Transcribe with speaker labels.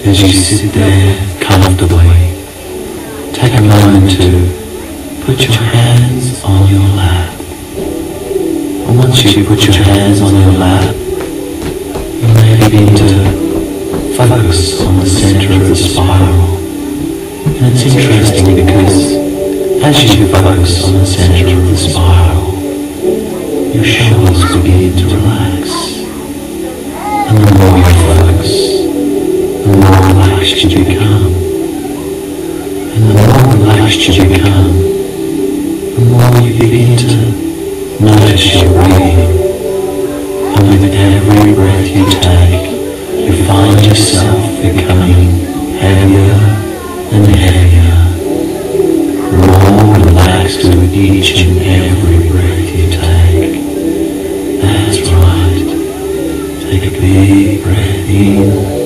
Speaker 1: As you sit there comfortably, take a moment to put your hands on your lap. And once you put your hands on your lap, you may begin to focus on the center of the spiral. And it's interesting because as you focus on the center of the spiral, your shoulders begin to relax. And the more you focus, the more relaxed you become. And the more relaxed you become, the more you begin to notice your breathing. And with every breath you take, you find yourself becoming heavier and heavier, more relaxed with each and every breath you take. That's right. Take a big breath in.